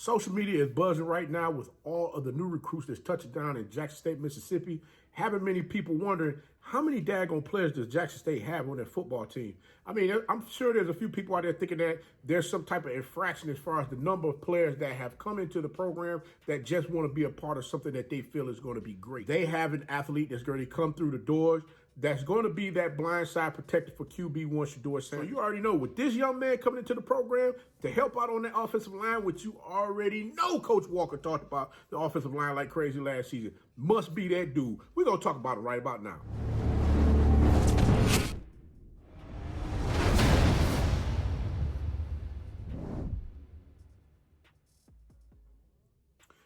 Social media is buzzing right now with all of the new recruits that's touching down in Jackson State, Mississippi. Having many people wondering how many daggone players does Jackson State have on their football team? I mean, I'm sure there's a few people out there thinking that there's some type of infraction as far as the number of players that have come into the program that just want to be a part of something that they feel is going to be great. They have an athlete that's going to come through the doors that's going to be that blindside protector for QB1 Shedeur. So you already know, with this young man coming into the program to help out on that offensive line, which you already know Coach Walker talked about the offensive line like crazy last season, must be that dude. We're going to talk about it right about now.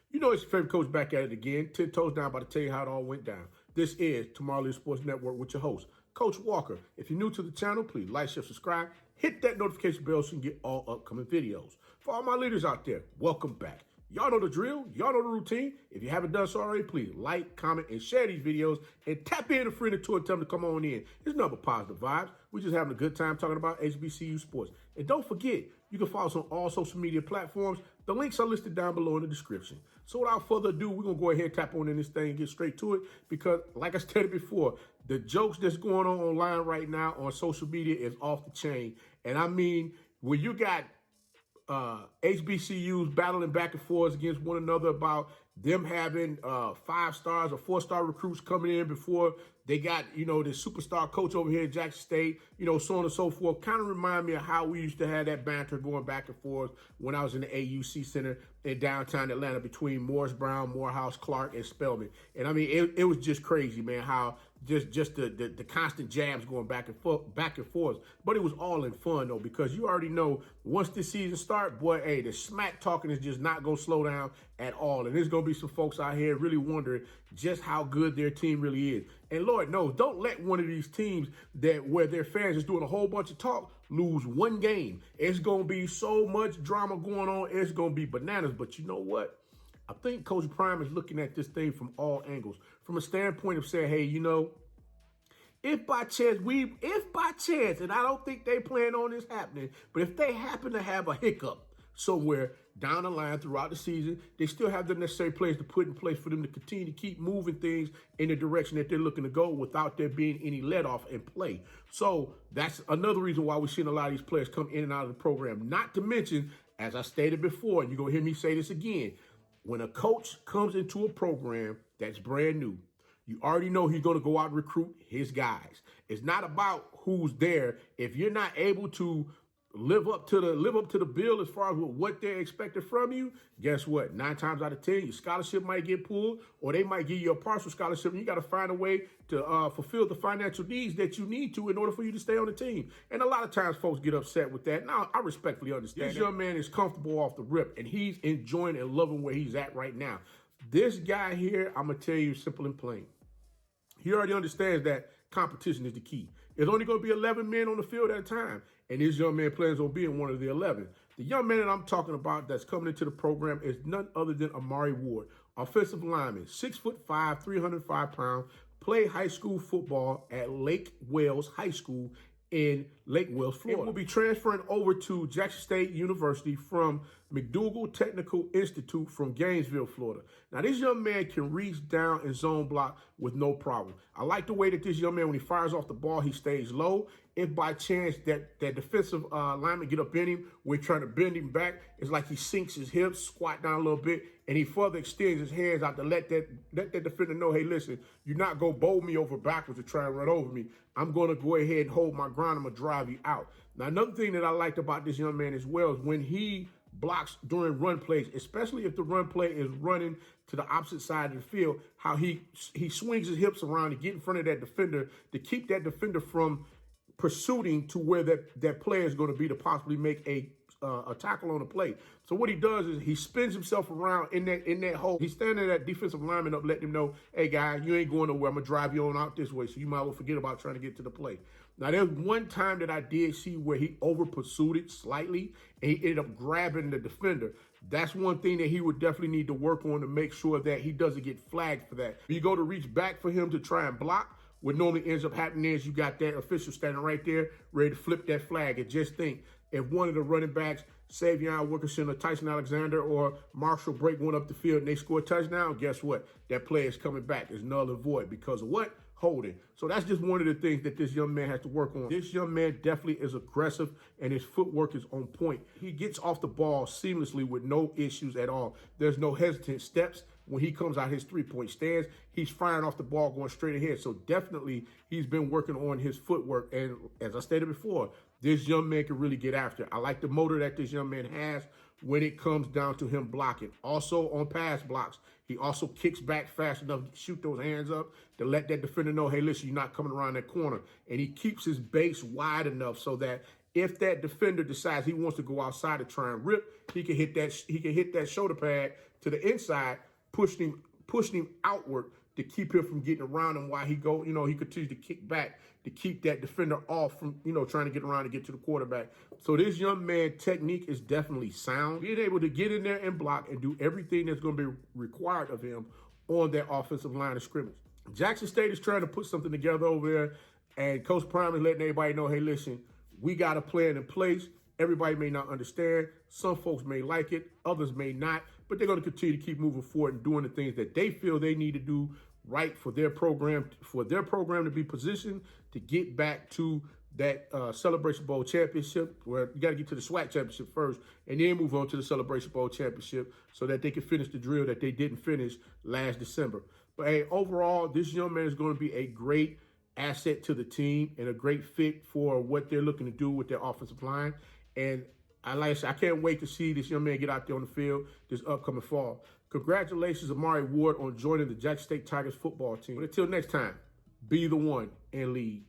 You know it's your favorite coach back at it again. 10 toes down, about to tell you how it all went down. This is Tomorrow Sports Network with your host, Coach Walker. If you're new to the channel, please like, share, subscribe. Hit that notification bell so you can get all upcoming videos. For all my leaders out there, welcome back. Y'all know the drill. Y'all know the routine. If you haven't done so already, please like, comment, and share these videos. And tap in a friend or two and tell them to come on in. It's nothing but positive vibes. We're just having a good time talking about HBCU sports. And don't forget, you can follow us on all social media platforms. The links are listed down below in the description. So without further ado, we're going to go ahead and tap on in this thing and get straight to it. Because like I stated before, the jokes that's going on online right now on social media is off the chain. And I mean, when you got HBCUs battling back and forth against one another about them having 5 stars or 4-star recruits coming in before they got, you know, this superstar coach over here at Jackson State, you know, so on and so forth. Kind of remind me of how we used to have that banter going back and forth when I was in the AUC Center in downtown Atlanta between Morris Brown, Morehouse, Clark, and Spelman. And I mean, it was just crazy, man, how just the constant jabs going back and forth. But it was all in fun, though, because you already know once this season starts, boy, hey, the smack talking is just not going to slow down at all. And there's going to be some folks out here really wondering just how good their team really is. And Lord knows, don't let one of these teams where their fans is doing a whole bunch of talk lose one game. It's going to be so much drama going on. It's going to be bananas. But you know what? I think Coach Prime is looking at this thing from all angles, from a standpoint of saying, hey, you know, if by chance, and I don't think they plan on this happening, but if they happen to have a hiccup somewhere down the line throughout the season, they still have the necessary players to put in place for them to continue to keep moving things in the direction that they're looking to go without there being any let off in play. So that's another reason why we're seeing a lot of these players come in and out of the program. Not to mention, as I stated before, and you're going to hear me say this again, when a coach comes into a program that's brand new, you already know he's going to go out and recruit his guys. It's not about who's there. If you're not able to live up to the bill as far as what they're expecting from you, guess what? 9 times out of 10, your scholarship might get pulled, or they might give you a partial scholarship, and you got to find a way to fulfill the financial needs that you need to in order for you to stay on the team. And a lot of times folks get upset with that. Now, I respectfully understand. This young man is comfortable off the rip, and he's enjoying and loving where he's at right now. This guy here, I'm going to tell you simple and plain. He already understands that competition is the key. There's only going to be 11 men on the field at a time, and this young man plans on being one of the 11. The young man that I'm talking about that's coming into the program is none other than Amari Ward, offensive lineman, 6'5", 305 pounds, played high school football at Lake Wales High School in Lake Wales, Florida. He will be transferring over to Jackson State University from McDougal Technical Institute from Gainesville, Florida. Now, this young man can reach down and zone block with no problem. I like the way that this young man, when he fires off the ball, he stays low. If by chance that defensive lineman get up in him, we're trying to bend him back, it's like he sinks his hips, squat down a little bit, and he further extends his hands out to let that defender know, hey, listen, you're not going to bowl me over backwards to try and run over me. I'm going to go ahead and hold my ground. I'm going to drive you out. Now, another thing that I liked about this young man as well is when he blocks during run plays, especially if the run play is running to the opposite side of the field, how he swings his hips around to get in front of that defender to keep that defender from pursuing to where that player is going to be to possibly make a tackle on the play. So what he does is he spins himself around in that hole. He's standing that defensive lineman up, letting him know, hey, guy, you ain't going nowhere. I'm going to drive you on out this way, so you might as well forget about trying to get to the play. Now, there's one time that I did see where he over-pursued it slightly, and he ended up grabbing the defender. That's one thing that he would definitely need to work on to make sure that he doesn't get flagged for that. If you go to reach back for him to try and block, what normally ends up happening is you got that official standing right there, ready to flip that flag. And just think, if one of the running backs Savion Wilkerson or Tyson Alexander or Marshall break one up the field and they score a touchdown, guess what? That play is coming back. It's null and void because of what? Holding. So that's just one of the things that this young man has to work on. This young man definitely is aggressive and his footwork is on point. He gets off the ball seamlessly with no issues at all. There's no hesitant steps. When he comes out his three-point stance, he's firing off the ball going straight ahead. So definitely he's been working on his footwork. And as I stated before, this young man can really get after it. I like the motor that this young man has when it comes down to him blocking. Also on pass blocks, he also kicks back fast enough to shoot those hands up to let that defender know, hey, listen, you're not coming around that corner. And he keeps his base wide enough so that if that defender decides he wants to go outside to try and rip, he can hit that shoulder pad to the inside, pushing him outward to keep him from getting around him while he continues to kick back to keep that defender off from, trying to get around to get to the quarterback. So this young man technique is definitely sound. Being able to get in there and block and do everything that's going to be required of him on that offensive line of scrimmage. Jackson State is trying to put something together over there, and Coach Prime is letting everybody know, hey, listen, we got a plan in place. Everybody may not understand. Some folks may like it. Others may not. But they're going to continue to keep moving forward and doing the things that they feel they need to do right for their program to be positioned to get back to that Celebration Bowl championship, where you got to get to the SWAC championship first and then move on to the Celebration Bowl championship so that they can finish the drill that they didn't finish last December. But hey, overall, this young man is going to be a great asset to the team and a great fit for what they're looking to do with their offensive line. And I can't wait to see this young man get out there on the field this upcoming fall. Congratulations, Amari Ward, on joining the Jackson State Tigers football team. But until next time, be the one and lead.